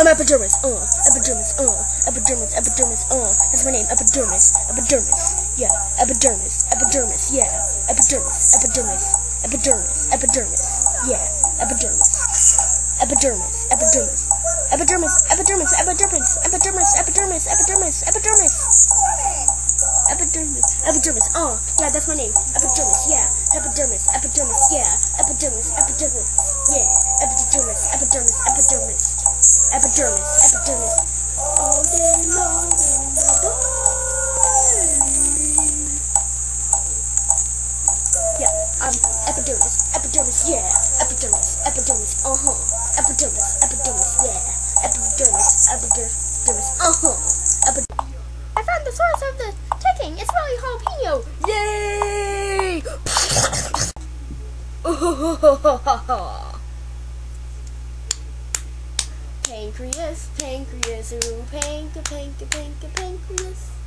I'm Epedirmes, Epedirmes, Epedirmes, that's my name, Epedirmes, yeah, Epedirmes, yeah, Epedirmes, yeah, Epedirmes, yeah, that's my name, Epedirmes, yeah, Epedirmes, yeah, Epedirmes, yeah, Epedirmes, all day long in the body. Yeah, I'm Epedirmes, yeah, Epedirmes, Epedirmes, yeah, Epedirmes, I found the source of the ticking. It's really jalapeno. Yay! Pancreas, ooh, pancreas.